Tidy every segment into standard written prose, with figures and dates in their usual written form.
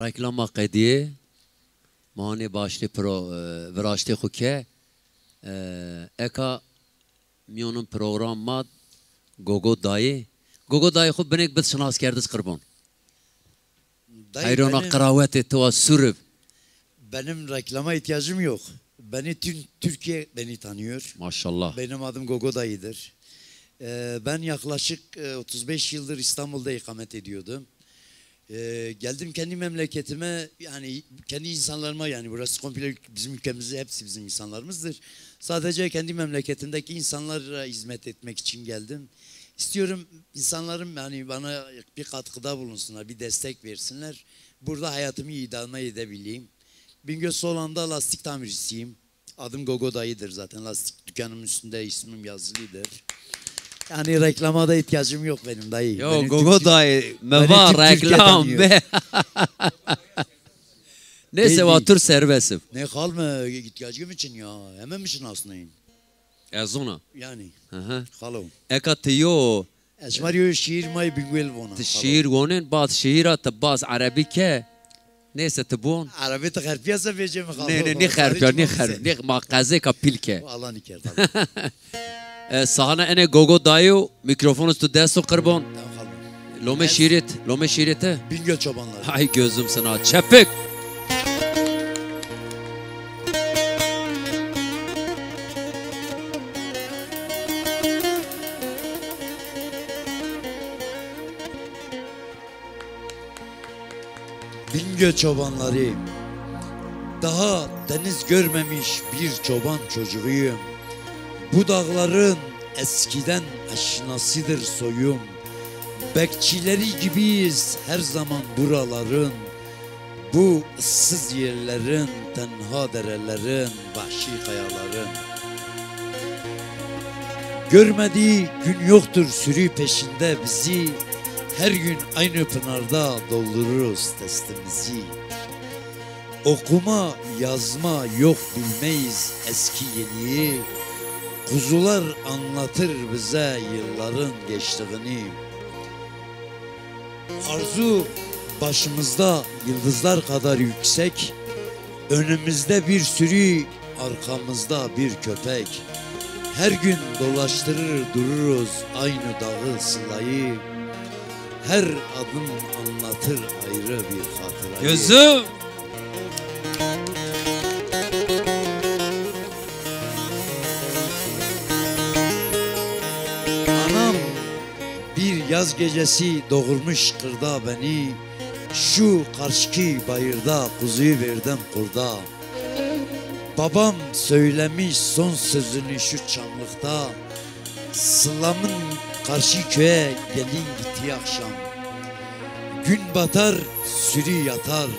Reklama qediye mani başlı pro vraşte xuke eka miyonun programmat Gogo dayı xub benek bit şinas kerdiz qırbon. Hayrona qıraveti tuva sürüp. Benim reklama ihtiyacım yok. Türkiye beni tanıyor. Maşallah. Benim adım Gogo dayıdır. Ben yaklaşık 35 yıldır İstanbul'da ikamet ediyordum. Geldim kendi memleketime, yani kendi insanlarıma, yani burası komple bizim ülkemizde, hepsi bizim insanlarımızdır. Sadece kendi memleketimdeki insanlara hizmet etmek için geldim. İstiyorum insanlarım yani bana bir katkıda bulunsunlar, bir destek versinler. Burada hayatımı idame edebileyim. Bingöl Soğan'da lastik tamircisiyim. Adım Gogo dayıdır zaten, lastik dükkanımın üstünde ismim yazılıdır. Yani reklama da ihtiyacım yok benim dayı. Yo Gogo dayı meva reklam be. Neyse vatur servesim. Ne kalma ihtiyacım için ya. Hemen misin aslında? Ezona. Yani. Aha. Halo. Ekatiyo. Esmariyo şiir may bingwel vona. Şiir vonen bazı şiira tabaz Arabi ke. Neyse tebon. Arabi te kharpiyasa vereceğim halo. Ne kharpiya ne maqaze kapil ke. Allah niker. Sahana ene Gogo dayı mikrofonu tu desto qırbon. Lome şiirete. Bingöl çobanları. Hay gözüm sana çepik. Bingöl çobanları. Daha deniz görmemiş bir çoban çocuğuyum. Bu dağların eskiden aşinasıdır soyum. Bekçileri gibiyiz her zaman buraların. Bu ıssız yerlerin, tenha derelerin, vahşi kayaların. Görmediği gün yoktur sürü peşinde bizi. Her gün aynı pınarda doldururuz testimizi. Okuma, yazma yok bilmeyiz eski yeniyi. Kuzular anlatır bize yılların geçtiğini. Arzu başımızda yıldızlar kadar yüksek. Önümüzde bir sürü, arkamızda bir köpek. Her gün dolaştırır dururuz aynı dağı sılayı. Her adım anlatır ayrı bir hatırayı. Gözüm. Anam bir yaz gecesi doğurmuş kırda beni. Şu karşıki bayırda kuzuyu verdim kurda. Babam söylemiş son sözünü şu çamlıkta. Sılamın karşı köye gelin gitti akşam. Gün batar sürü yatar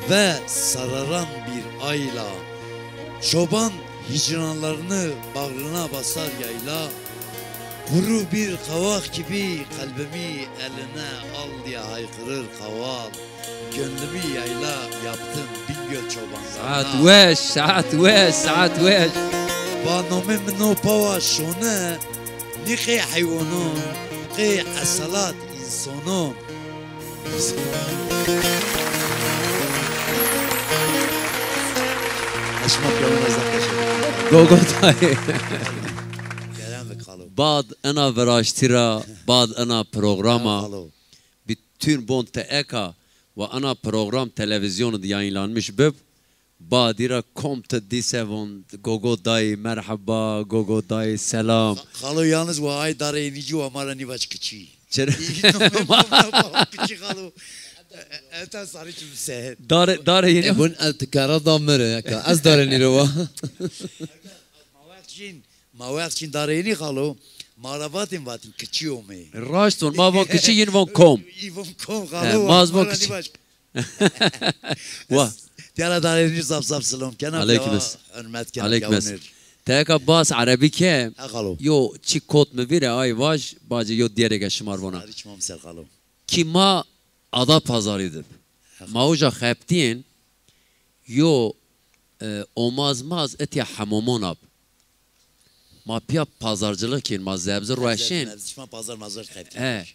ve sararan bir ayla. Çoban hicranlarını bağrına basar yayla. Kuru bir kavak gibi kalbimi eline al diye haykırır kaval. Gönlümü yayla yaptım Bingöl çobanlarına. Saat veş. Banome mno pava şone. Nike hayvanım, ki asalat insanım. Aşmak yolunuzda teşekkür. Gogo dayı. Gelen ve kalı. Bad ana veraştira, bad ana programa. Bütün bon eka ve ana program televizyonu yayınlanmış bib. Badira komte disevon Gogo dayı merhaba, Gogo dayı selam. Kalı yalnız ve ay dare inici ve mara nivaç kıçı. Kıçı kalı. Eten sarı çümse. Dare yeni. Bun altıkara damları. Az dareni rova. Mavakçin dare ini kalı. Marabatin vatin kıçı ome. Raşton ma von kıçı yin von kom. İvon kom kalı. Maz von kıçı. Vah. Diğer dareini zap sılım. Aleykümüs. Hürmet kenar Aleykümüs. gavunur. Teka bas Arabi ke. Akalı. Yo çi kot mu vire ay vaj. Bacı yo diğere geçimar bona. Hariç mamsel kalı. Ki ma ada pazarıdır. Ma uca xeptiyen. Yo omazmaz eti hamamon ab. Ma piya pazarcılık kin ma zebze roşin. Pazar mazar xeptiyen. He.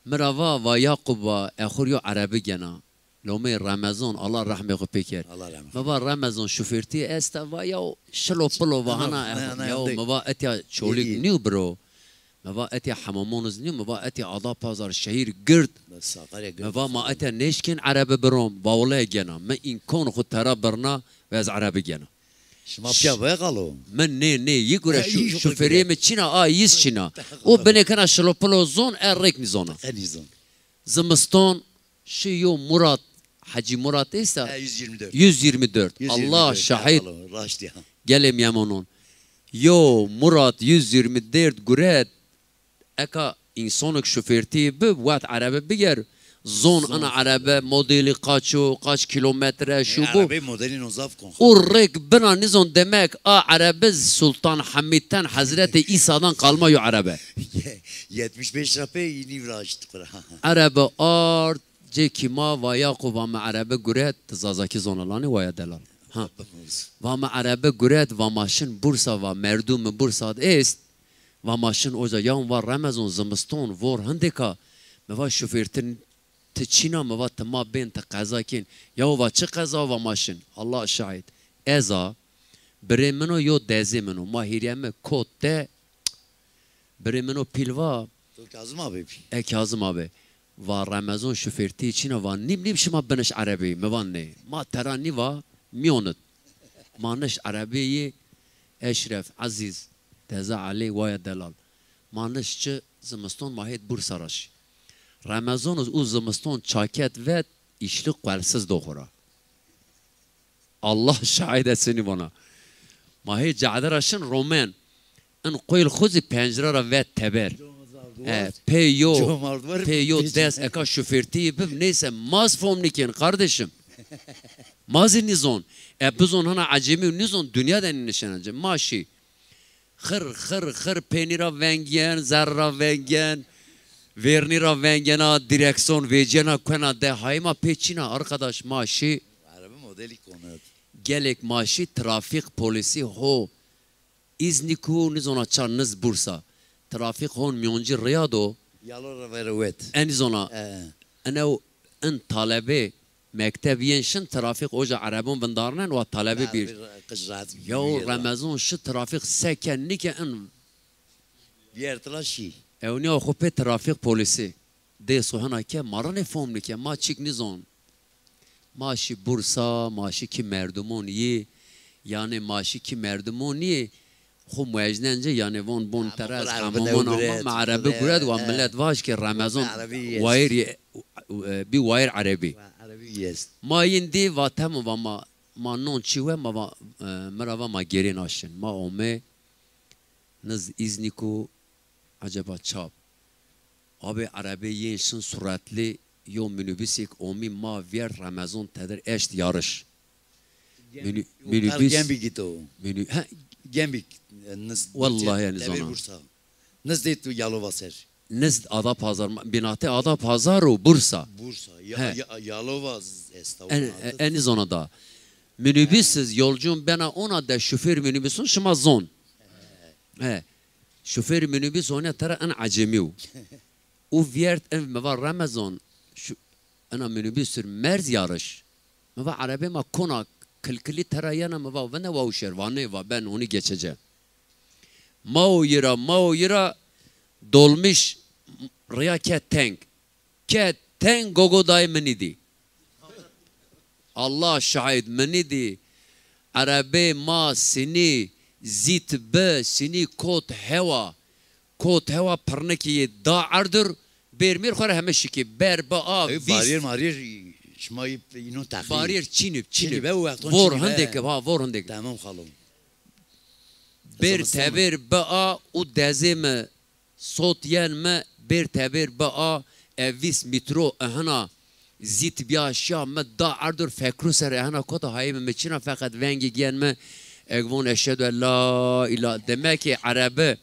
Merava ve Yakuba Ekhuryo Arabi gena. لومي رمضان الله رحمه خو بكر Allah rahmet. ما با رمضان شوفرتي استا يا شلو بلو وهنا يا ما با اتيا شوليك نيو برو ما با اتيا حمامونز نيو ما با اتيا عضا بازار الشهير قرد ما با ما اتيا نيشكن عربي بروم باولا جنا ما إن كون خد ترى برنا ويز عربي جنا شما بيا بقالو من ني يقول شوفري متشينا يسشنا وبني كان شلو بلو زون اريك نزونا Enizon. زمستون شو يوم مراد حجي مراد إيسا 124. 124 الله شahid Raşt ya. gelem yamanun yo Murat 124 guret eka insanlık şoförti bu vat arabe biger zon ana arabe modeli kaç kilometre şu bu Arabi modelin uzaf kon. urrek bina nizon demek arabe Sultan Hamid'ten Hazreti İsa'dan kalma yo arabe 75 lira pe yeni raşt kura. arabe art cekima ve Yakuba ma arabe guret zazaki zonalani ve ya delal ha و ما عربه گرد و ماشین بورسا و مردم بورسا است و ماشین اوجا یام و رمضان زمستون ور هندکا موا شوفرتن تچینا موا تما بین تا قضا کین یا و چه قضا و ماشین الله شاهد ازا بره منو یو دزی منو ما هیریم کد ده بره منو پیلوا تو Kazım abi. Kazım abi و رمضان شوفرتی چینا و نیم شما بنش عربی موان نه ما ترانی و میوند مانش عربی اشرف عزیز تزا علی وای دلال مانش چه زمستون ماهید بورساراش رمضان او زمستون چاکت و işlik قلسز دوخورا الله شاهد سنی بنا ماهی جعدرشن رومن ان قویل خوزی پنجره را و تبر پیو دست اکا شوفرتی بب neyse maz fom nikin kardeşim مازی نیزون ابزون هنا عجیمی نیزون دنیا دنی نشانه ماشی خر پنیرا ونگین زررا ونگین ورنیرا ونگینا دیرکسون ویجینا کنا ده hayma peçina arkadaş maaşı Arabi modeli konu. gelek maaşı trafik polisi ho İzniku nizona çarnız Bursa trafik hon miyonci Riyado Yalora veruet. enizona en talebe مكتبين شن ترافيق اوجا عربون بندارنا وطلبه بير يو رمضان شو ترافيق سكن نيكا ان بيرتلاشي اوني اخو بي ترافيق بوليسي دي سوهنا كي ماراني فوم نيكا ما تشيك نيزون ماشي بورصة ماشي كي مردمون يي يعني ماشي كي مردمون يي خو موجننجه يعني وون بون تراز همون مع عربي قرد وملت واش كي رمضان واير بي واير عربي ما يندي واتم وما ما نون چيوه ما مرا ما گرين آشن ما اومه نز إزنيكو عجبا چاب آبي عربي ينشن سرعتلي يوم منوبيسيك اومي ما وير رمضان تدر اشت يارش منوبيس جنبي جيتو جنبي والله يعني زونا نز ديتو يالو باسر نزد آدا پازار بناته آدا پازار و بورسا بورسا Yalova en zona da minibüsüz yolcum bana ona da şoför minibüsün şuma zon şoför minibüs ona tara en acemiu o viert ev meva Ramazan ana minibüsür merz yarış meva arabe ma konak kılkili tara yana meva ve ne va şervane va ben onu geçeceğim mao yira dolmuş riya keteng gogoday menidi Allah şahit menidi arabe ma sini zit be sini kot heva parneki da ardır bermir khore hemeşi ki berba bariyer şmayıp ino takip bariyer çinip vor handek vor handek tamam khalom ber teber ba u dezeme sot yenme ber teber ba evis metro ehna zit biaşya me da ardur fekru ser ehna kota hayme meçina fakat vengi genme egvon eşhedü en la ilahe demek ki arabe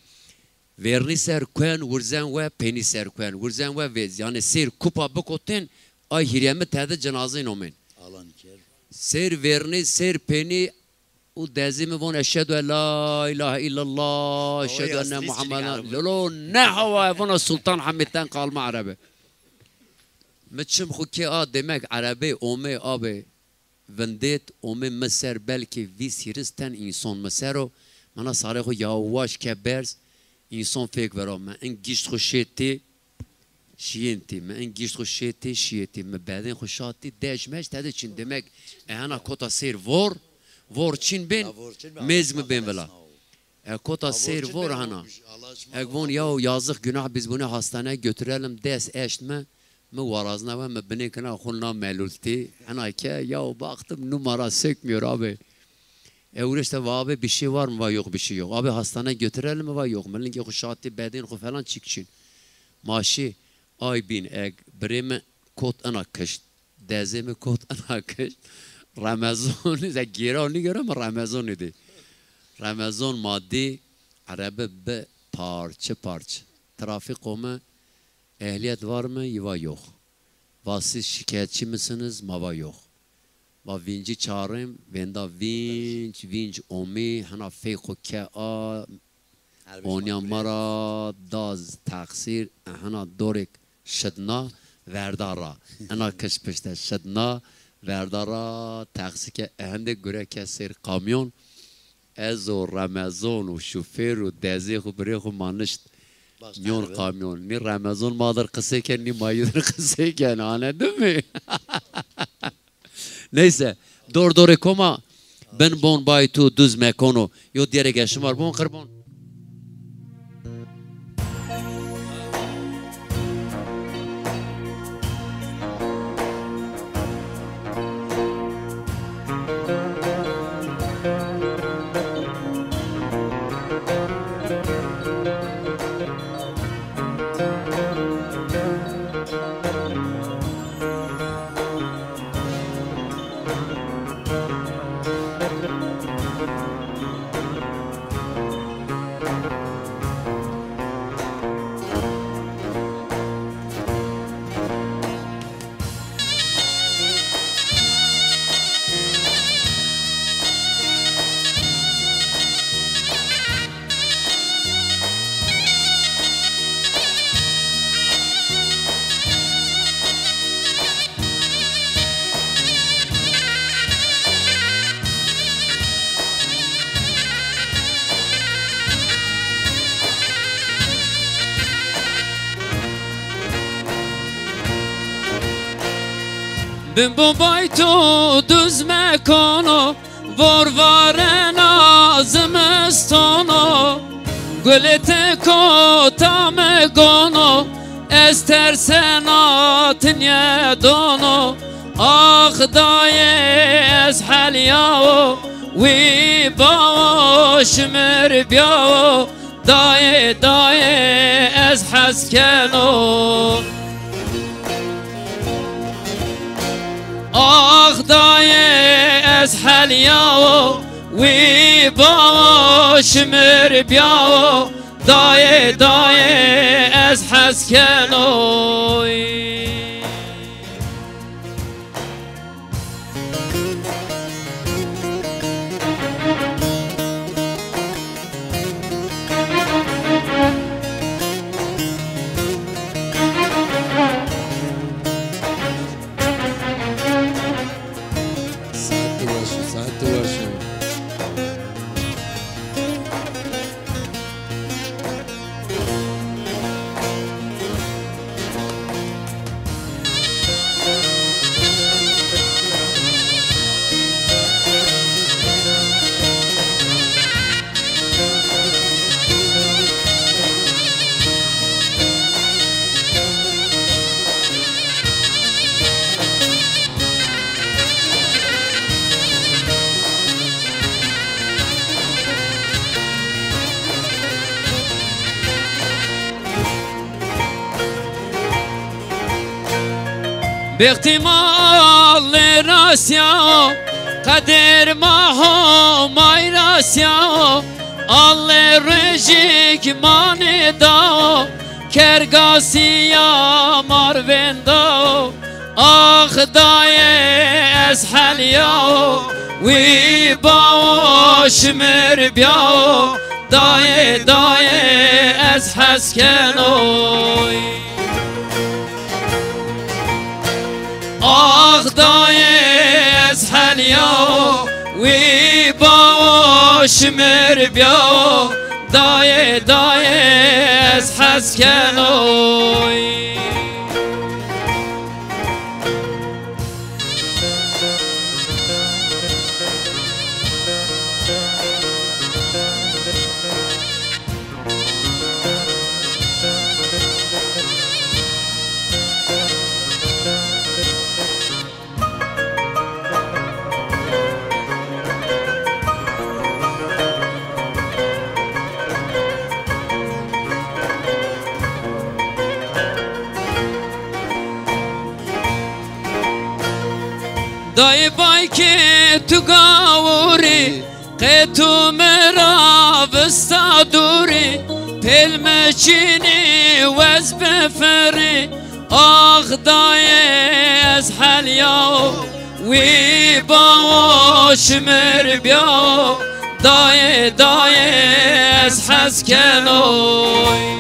verni ser kuen vurzen ve peni ser kuen vurzen ve vez yani ser kupa bukoten ay hiriyeme tede cenaze nomen alan ker ser verni ser peni o dezimi von eşhedü en la ilahe illallah eşhedü enne Muhammeden lolo ne hava von Sultan Hamid'den kalma arabe متشم خو که demek عربی اومه آبه وندیت اومه مسر بلکه وی سیرستن انسان مسرو منا ساره خو یواش که برز انسان فکر ورا من این گیشت خو شیتی شیینتی من این گیشت خو شیتی شیتی من بعدین خو شاتی دشمش تده چین demek انا کتا سیر ور چین بین مزم بین ولا کتا سیر ور هنا اگون یا yazık günah biz bunu hastaneye götürelim des eştme mi varazna ve mi binekine kulna melulti ana ki ya baktım numara sökmüyor abi işte abi bir şey var mı var yok bir şey yok abi hastaneye götürelim mi var yok melin ki kuşati bedin ku falan çıkçın maaşı ay bin breme kot ana kış dezeme kot ana kış Ramazan ise girani görüm Ramazan idi Ramazan maddi Arabi be parça trafik olma ehliyet var mı yuva yok siz şikayetçi misiniz mava yok va vinci çağırayım venda vinç omi hana feyko ke a onya mara daz taksir hana dorek şedna verdara ana kış pişte şedna verdara taksi ke ehinde göre kesir kamyon Ezo Ramazan و شوفر و دزی خو بری خو مانشت نیون کامیون نی رمضان مادر قصه کن نی مایدر قصه کن anladın mı? Neyse dor koma ben bon baytu düz mekono yo diğer geçim var bon karbon Ben bombay to düz mekano Vorvaren azmestano Gülete kota megono Estersen atın yedono Ah daye ez halyao Vi bao şmir biao Daye ez haskeno آخ دایه از حلیاو وی با شمر بیاو دایه از حسکنوی باحتمال راسيا قدر ما هو ماي راسيا الله رجيك ما نداو كرقاسيا ماروينداو آخ داي اسحل ياو وي باو شمر بياو داي اسحس كنوي حاليا ويباوش مربيا داي داي حسكنوي دای بای که تو گاوری قیتو مرا بستا دوری پلم چینی وز بفری آخ دای از حلیا وی باوش مر بیا دای دای از حسکنوی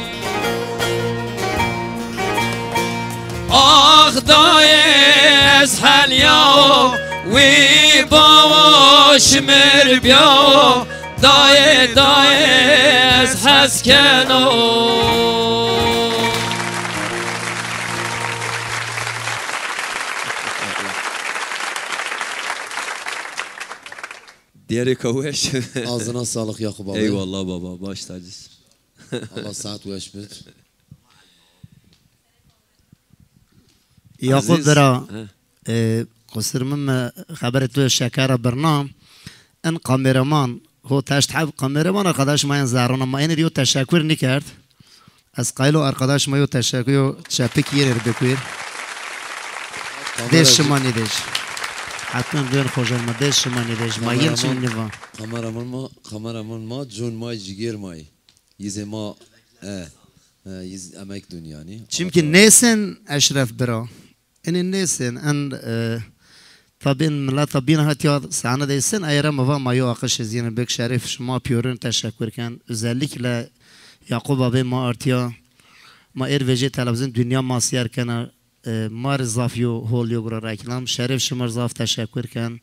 آخ دای از حلیا وی باوش مر بیا دای دای از حسکنو دیاری کوش Ağzına sağlık Yakup abi. eyvallah baba baş tacısın Allah saat veş bir. ياخذ درا قصر مما خبرت شكارة برنامج ان كاميرامان هو تشتحب كاميرامان arkadaş ما ينزارون ما يعني ريو تشكر نكرت از قايلو arkadaş ما يو تشكر تشابك يرر بكوير ديش ما نديش حتى غير خوجل ما ديش ما نديش ما ينشن نفا Kameraman ma John ma ciger ma. Yize ma yiz emek dün yani. çünkü nesin eşref bira en nesin en طبعا ملا طبعا هاتيا سعنا ديسن ايرا ما ما يو اقش زين بك شريف شما بيورن تشكر كان özellikle يعقوب ابي ما ارتيا ما ايرفيجي تلفزيون دنيا ما سيار كان مار زافيو هول يوغرا reklam şerif şımar zaf teşekkür kan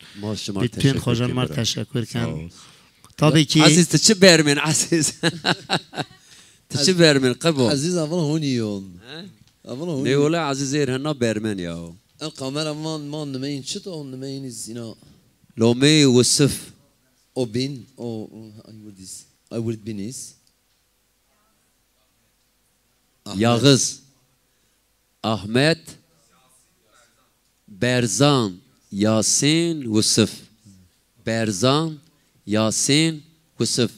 bütün hocalar teşekkür kan tabii ki aziz teşekkür min aziz teşekkür min قبو Aziz avana honiyon. Avana honiyon. ne ola aziz erhana bermen ya Kameraman man nemeyin çıt on nemeyin izina. لومي والسف O bin o I would biniz. Yağız Ahmet Berzan Yasin Yusuf Berzan Yasin Yusuf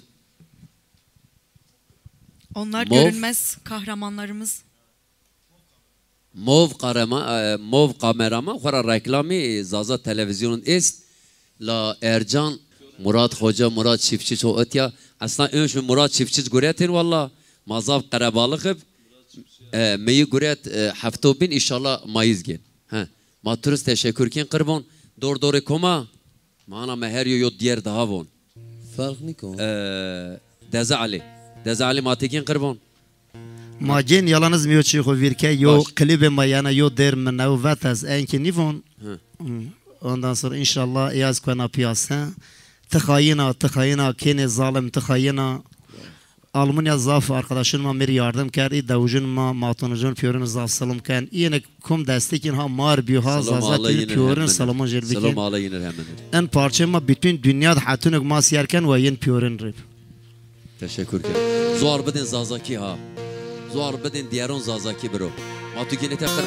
Onlar Mov. görünmez kahramanlarımız. Mov kameraman Khara reklami Zaza televizyonun ist La Ercan Murat Hoca Murat Çiftçi o etya aslında önce Murat Çiftçi göretin valla mazav karabalık meyi göret hafta bin inşallah Mayıs gen ha ma turist teşekkür kin kırbon doğru koma mana meher yo diğer daha von Fark nikon. Deze Ali matekin kırbon ما جين يلانز ميوتشي خو فيركا يو كليب ما يانا يو دير من نو فاتاز انكي نيفون ondan sonra inşallah yaz kona piyasa tıkayına kene zalim tıkayına Almanya zaf arkadaşınma mir yardım kerdi davujunma matunucun piyorun zaf salım kan yine kum destekin ha mar biha zazat piyorun salamon jelbikin selam alayınır hemen en parçama bütün dünya hatunuk mas yerken ve yen piyorun rib teşekkür ki zor bedin zazaki ha zor bedin diğerun zazaki bro matukine tekrar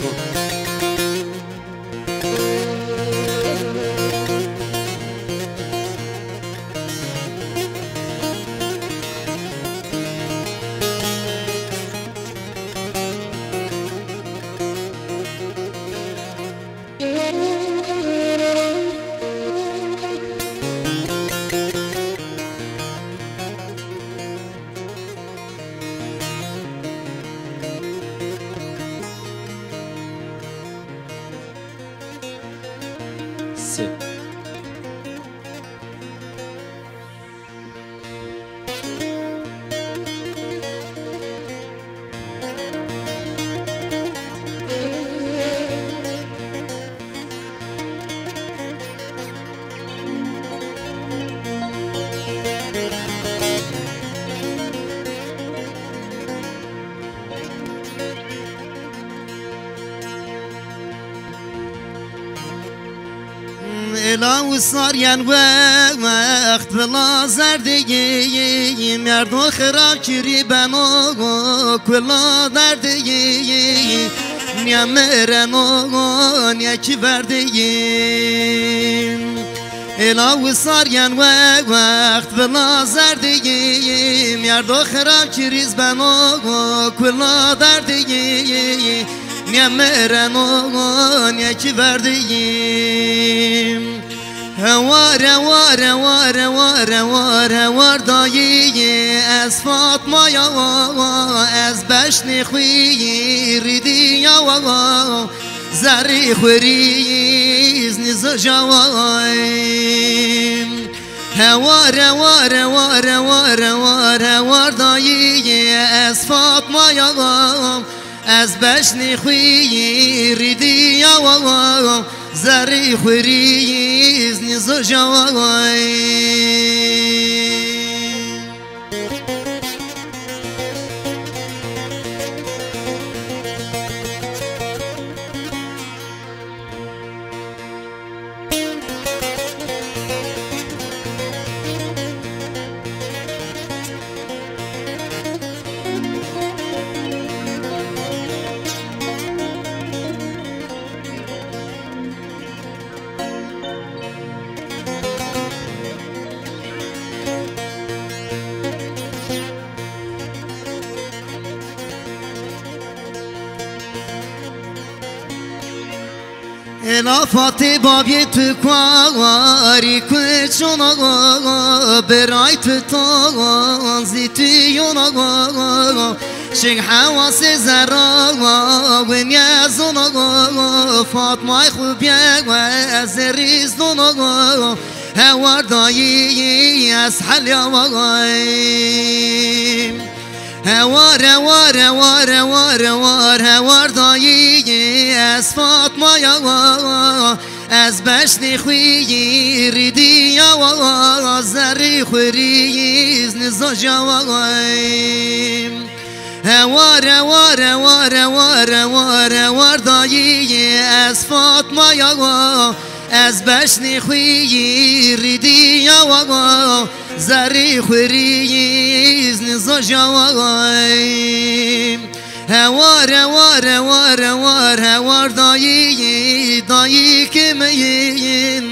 الا و سارین وقت بلا زردگی مردو خراکری بنا کلا دردگی نیا مرنو نیا کی بردگی الا و سارین وقت بلا زردگی مردو خراکری بنا کلا دردگی نیا مرنو نیا کی بردگی هوار هوار هوار هوار هوار هوار دایی از فاطمه یا از بشن خوی ریدی یا زری خوریز نیز جوای هوار هوار هوار هوار هوار هوار دایی از فاطمه یا از بشن خوی ریدی یا زری خوریز نیز جوای الا فاتی بابی تو کواری کچونا برای تو تازی تیونا شک حواس زرا و نیازونا فاطمه خوبیه و از ریزدونا هوار دایی از حلیوای هوار هوار هوار هوار هوار هوار دایی از فاطمه یا از بشن خوی ریدی یا زری خوریز نزا جوای هوار هوار هوار هوار هوار هوار دایی از فاطمه یا از بشن خوی ریدی یا زری خوریز نزا جوای هوار هوار هوار هوار هوار دایی کمین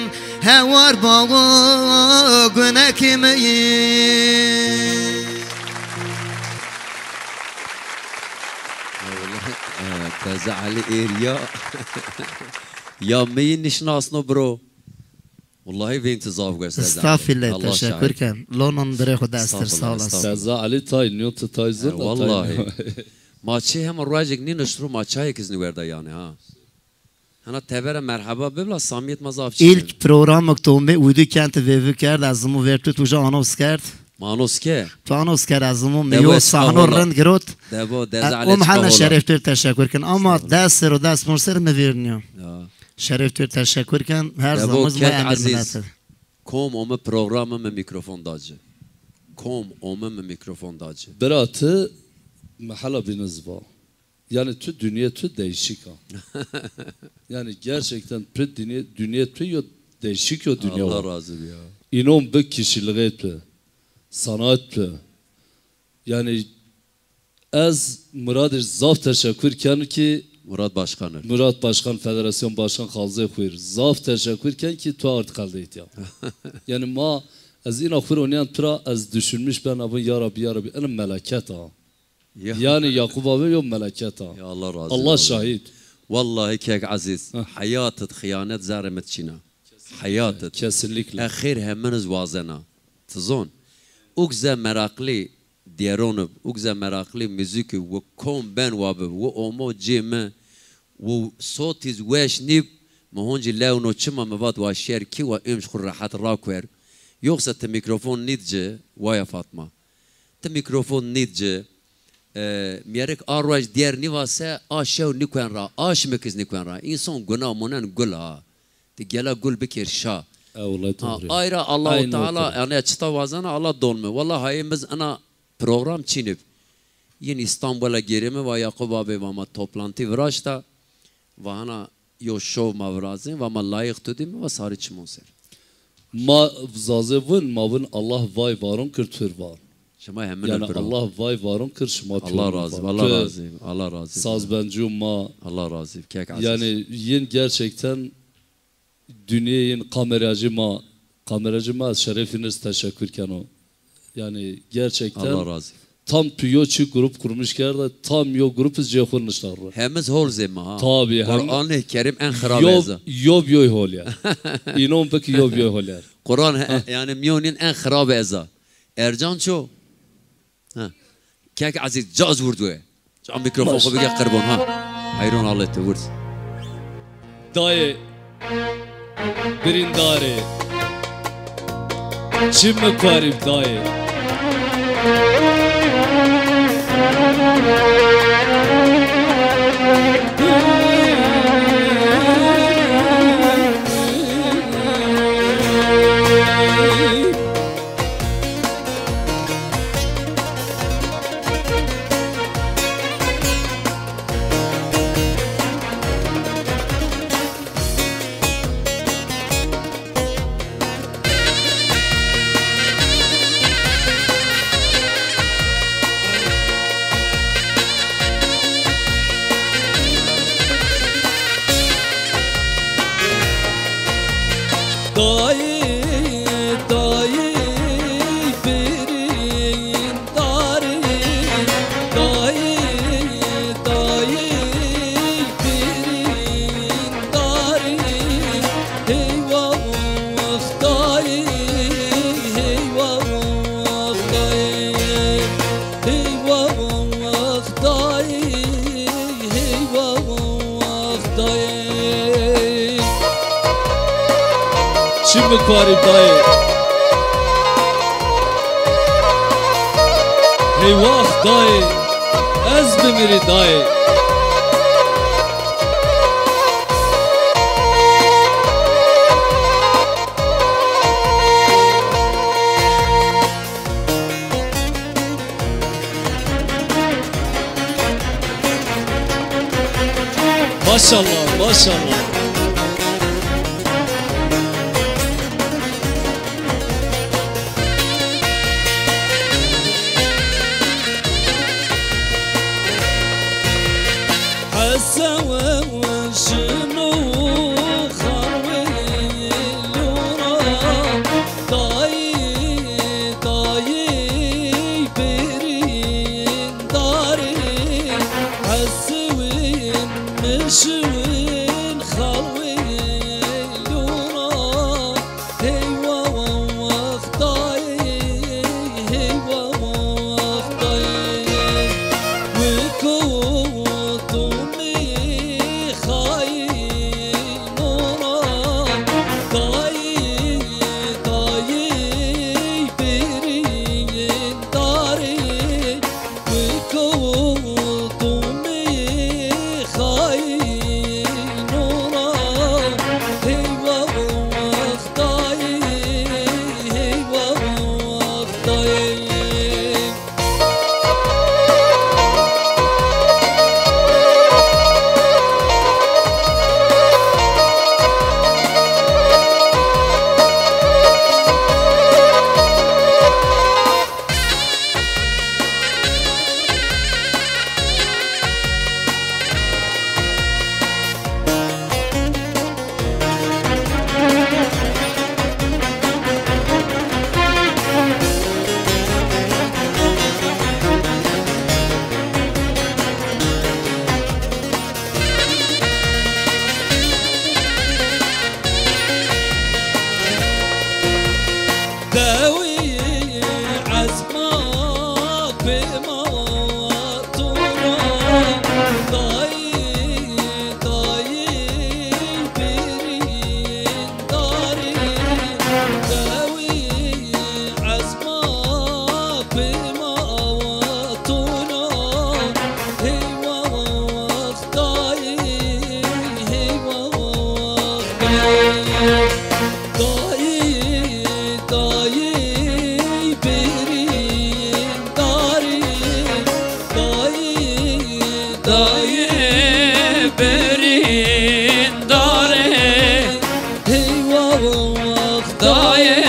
هوار باقا گنه کمین تزعل إيريا يا مين نشناسنو برو والله في انتظاف قاس استغفر الله تشكر كان لونن دري خد استرسال تزعل تاي نيوت تاي زر والله ما شيء هم الراجع نين نشرو ما شيء كز نوردا يعني ها أنا تبرة مرحبا ببلا ساميت مزاف İlk programı tombe uydu kenti vevi kerdi azımı verdi tuja anons kerdi مانوس که تو anons kerdi azımı miyo sahno rend girot دبا دزعل o mahalle şereftir teşekkür kan ama ders o ders monser mi verniyor şereftir teşekkür kan her zaman كان عزيز كوم أم برنامج من ميكروفون داجي كوم أم من ميكروفون داجي براتı محلا بالنسبة yani tüm dünya tüm değişik ha. Yani gerçekten tüm dünya tüm değişik o dünya. Allah razı ya. İnon bir kişiliğiyle, sanatla. Yani az Murad'ı zaf teşekkür ken ki Murat Başkanır. Murat Başkan Federasyon Başkan Halzı Kuyur. Zaf teşekkür ken ki tu art kaldı ya. Yani ma az ina kuyur oynayan tura az düşünmüş ben abun ya Rabbi elim melaket ha. Yani Yakup abi yok melaket ha. Ya Allah razı Allah şahit. Vallahi kek aziz. Hayatı hıyanet zahmet çina. Hayatı. Kesinlikle. Ahir hemeniz vazena. Tızon. Ukze merakli diğeronu, ukze merakli müzik ve kom ben vabe ve omo cime ve sotiz weşnib mahonci levno çima mevat ve şerki ve imşkur rahat rakwer. Yoksa te mikrofon nidce vaya Fatma. Te mikrofon nidce میارک آروش دیر نیواسه آشیو نیکوان را آش مکز نیکوان را انسان گناه منن گلا تگلا گل بکر شا آیرا الله تعالی yani çıta vazana Allah dolmu vallahi hayımız ana program çinip yine İstanbul'a girimi ve Yakup abi ve ama toplantı vraşta ve ana یو شو مورازین و ما لایق تو دیم و ساری چمون سر ما زازون ما ون الله وای وارون کرد تور وار شما همین yani البرو Allah vay varın kır şuma Allah razı Allah razı Allah razı sazbencum ma Allah razı kek aziz yani yin gerçekten dünyanın kameracı ma şerefiniz teşekkürken o yani gerçekten Allah razı tam tüyoçu grup kurmuşlar da tam yo grupuz cekurmuşlar. Hemiz hol zema ha Tabii Kur'an-ı Kerim en xarabeza yob yoy hol ya inon peki yob yoy hol ya Kur'an yani miyonin en xarabeza Ercan ço ha kek aziz caz vurdu Can mikrofon ko bige qırbon ha Hayron Allah te vurd dayı birindare çim karib dayı Şimdi karib dayı Eyvah dayı Ez bimiri dayı Maşallah maşallah dayı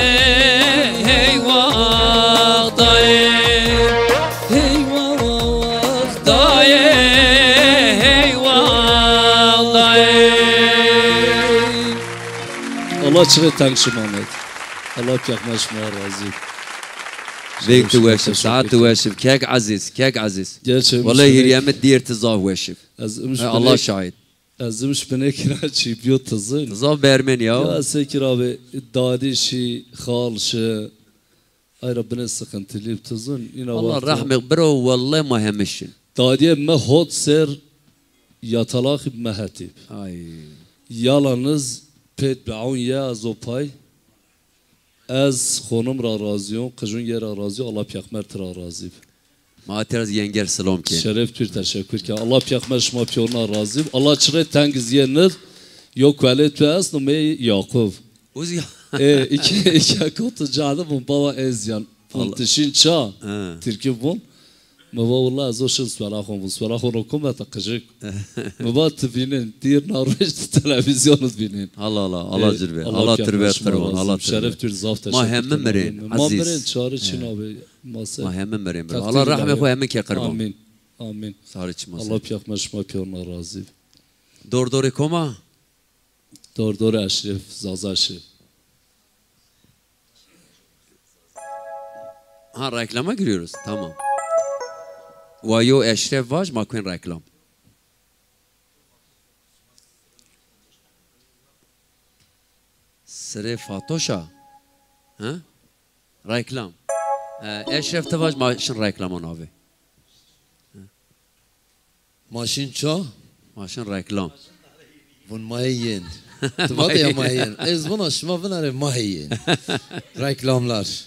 hey vah dayı Hey vah vah dayı hey vah dayı Allah çile tankşım Ahmet. Allah yaklaşmaya razı. Vek tu weşif, saat tu weşif, kek aziz, kek aziz. Gerçi Vallahi hiriyemet diğer tızah weşif. Allah şahit. Azmış bana kira çipiyo tızın. Tızah bermen ya. Ya sekir abi dadişi, halşi. Ay Rabbine sıkıntılı tızın. Allah rahmet bro vallahi muhemmişin. Dadiye me hot ser yatalak mehatib. Ay. Yalanız pet be'un ya zopay. Ez khonum ra razıyım, kıjun yer ra razı, Allah peygamber tra razı. Materaz yenger selam ki. Şeref tür teşekkür ki Allah peygamber şma peyona razı. Allah çıre tengiz yenir. Yok velet ve aslı me Yakub. Uzi. İki akıtı cadı bu baba ezyan. Puntişin ça. Türkiye bun. Maba vallahi zoşun sualahon hükümet akıcık. Maba tibinin dir Norveç televizyonu binin. Allah Allah Allah zirve. Allah tırvet kırvan. Allah şeref tür zaf teşekkür. Mahemmen merin. Mahemmen Aziz. çağrı çin abi. Masa. Mahemmen merin. Takdir Allah rahmet ilahi. koy hemen ki kırvan. Amin. Amin. Sarı çıkmasın. Allah peygamber şma peyona razı. Dordori koma. Doğru eşref zazaşı. Ha reklama giriyoruz. Tamam. Vayo eşref vaj makwen reklam. Sre Fatoşa. Ha? Reklam. Eşref te vaj maşın reklamon abi. Maşin ça? Maşın reklam. Bun mahiyen. Tıvat ya mahiyen. Ez buna şıma vınare mahiyen. Reklamlar.